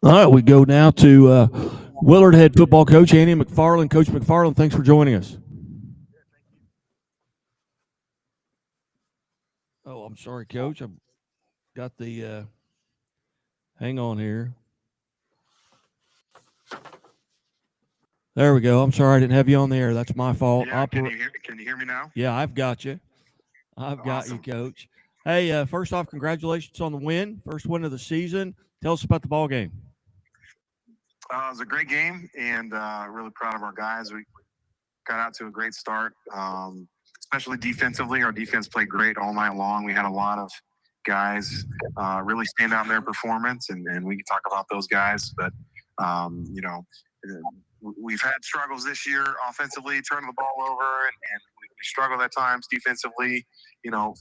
All right, we go now to Willard head football coach Andy McFarland. Coach McFarland, thanks for joining us. Oh, I'm sorry, Coach. I've got the hang on here. There we go. I'm sorry I didn't have you on the air. That's my fault. Yeah, can you hear me now? Yeah, I've got you. I've got you, Coach. Hey, first off, congratulations on the win. First win of the season. Tell us about the ball game. It was a great game, and really proud of our guys. We got out to a great start, especially defensively. Our defense played great all night long. We had a lot of guys really stand out in their performance, and we can talk about those guys. But, we've had struggles this year offensively, turning the ball over, and we struggled at times defensively,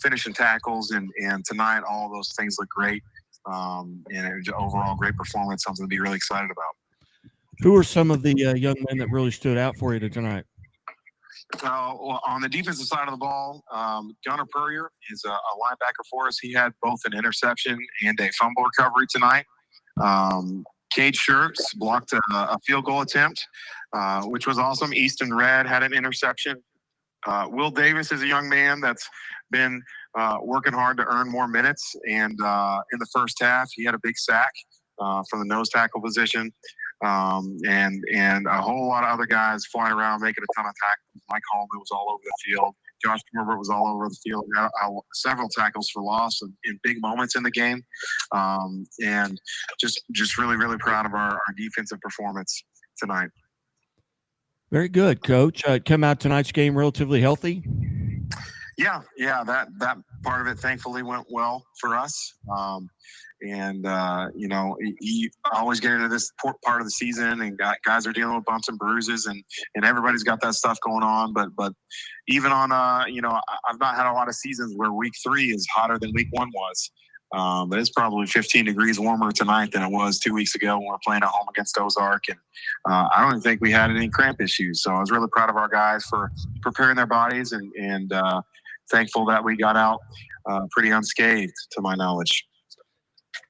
finishing tackles. And tonight, all of those things look great. And it was overall great performance, something to be really excited about. Who are some of the young men that really stood out for you tonight? Well, on the defensive side of the ball, Gunnar Purrier is a linebacker for us. He had both an interception and a fumble recovery tonight. Cade Schertz blocked a field goal attempt, which was awesome. Easton Red had an interception. Will Davis is a young man that's been working hard to earn more minutes. And in the first half, he had a big sack from the nose tackle position. And a whole lot of other guys flying around, making a ton of tackles. Mike Holman was all over the field. Josh Herbert was all over the field. Several tackles for loss in big moments in the game. And just really, really proud of our defensive performance tonight. Very good, Coach. Come out tonight's game relatively healthy. Yeah, that part of it thankfully went well for us. You always get into this part of the season, and guys are dealing with bumps and bruises, and everybody's got that stuff going on. But even on, I've not had a lot of seasons where week 3 is hotter than week 1 was. But it's probably 15 degrees warmer tonight than it was 2 weeks ago when we were playing at home against Ozark. And I don't even think we had any cramp issues. So I was really proud of our guys for preparing their bodies, and thankful that we got out pretty unscathed, to my knowledge.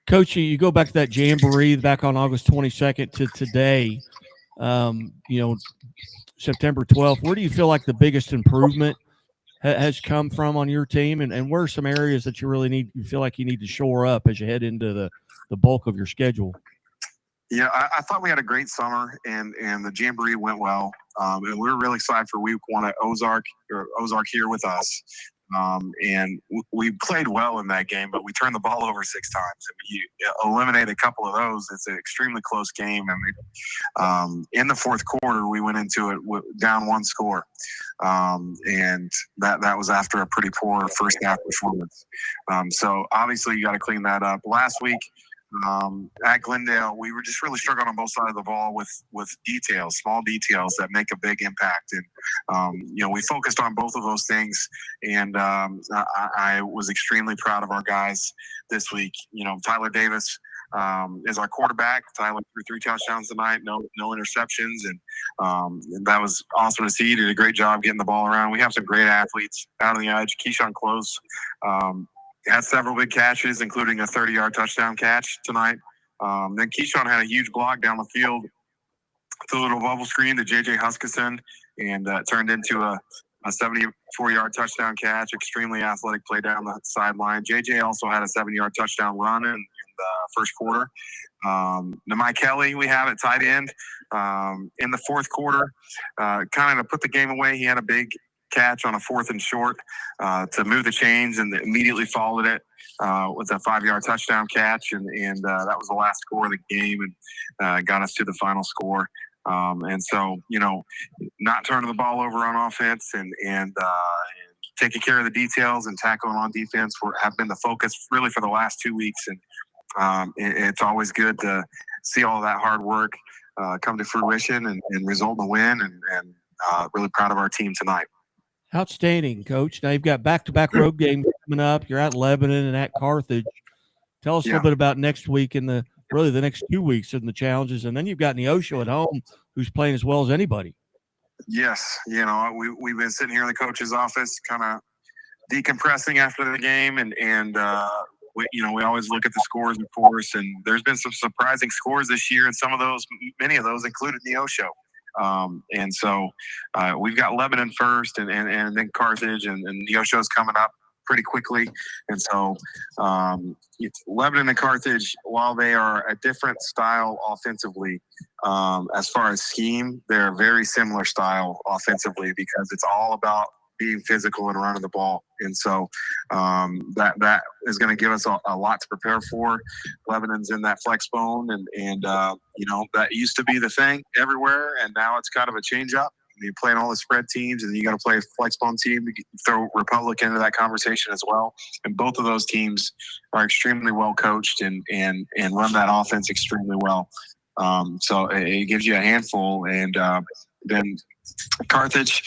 Coach, you go back to that jamboree back on August 22nd to today, September 12th. Where do you feel like the biggest improvement has come from on your team, and where are some areas that you feel like you need to shore up as you head into the bulk of your schedule? Yeah, I thought we had a great summer, and the jamboree went well. And we were really excited for week 1 at Ozark here with us. And we played well in that game, but we turned the ball over 6 times. And you eliminate a couple of those, it's an extremely close game. And in the fourth quarter, we went into it down 1 score. And that was after a pretty poor first half performance. So obviously you got to clean that up. Last week, at Glendale, we were just really struggling on both sides of the ball with details, small details that make a big impact. And, we focused on both of those things. And I was extremely proud of our guys this week. Tyler Davis is our quarterback. Tyler threw 3 touchdowns tonight, no interceptions. And that was awesome to see. He did a great job getting the ball around. We have some great athletes out on the edge. Keyshawn Close, had several big catches, including a 30-yard touchdown catch tonight. Then Keyshawn had a huge block down the field, threw a little bubble screen to J.J. Huskisson, and turned into a 74-yard touchdown catch. Extremely athletic play down the sideline. J.J. also had a 7-yard touchdown run in the first quarter. Nigh Kelly, we have at tight end. In the fourth quarter, kind of to put the game away, he had a big catch on a 4th and short to move the chains, and immediately followed it with a 5-yard touchdown catch, and that was the last score of the game, and got us to the final score. And so, not turning the ball over on offense and taking care of the details and tackling on defense have been the focus really for the last 2 weeks. And it's always good to see all that hard work come to fruition and result in a win, and really proud of our team tonight. Outstanding, Coach. Now you've got back-to-back road games coming up. You're at Lebanon and at Carthage. Tell us a little bit about next week and the next 2 weeks and the challenges. And then you've got Neosho at home, who's playing as well as anybody. Yes. We've been sitting here in the coach's office kind of decompressing after the game and we always look at the scores, of course, and there's been some surprising scores this year, and many of those included Neosho. And so we've got Lebanon first, and then Carthage, and Neosho's coming up pretty quickly. And so Lebanon and Carthage, while they are a different style offensively, as far as scheme, they're a very similar style offensively, because it's all about being physical and running the ball. And so that is going to give us a lot to prepare for. Lebanon's in that flex bone, and that used to be the thing everywhere, and now it's kind of a change up. You're playing all the spread teams, and then you got to play a flex bone team. You throw Republic into that conversation as well. And both of those teams are extremely well coached and run that offense extremely well. So it gives you a handful. And then Carthage,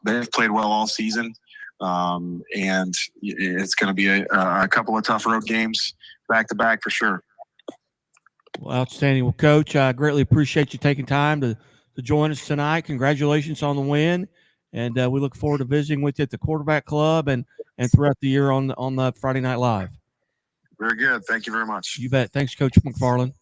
they've played well all season. And it's going to be a couple of tough road games back to back for sure. Well, outstanding. Well, Coach, I greatly appreciate you taking time to join us tonight. Congratulations on the win. And we look forward to visiting with you at the Quarterback Club and throughout the year on the Friday Night Live. Very good. Thank you very much. You bet. Thanks, Coach McFarland.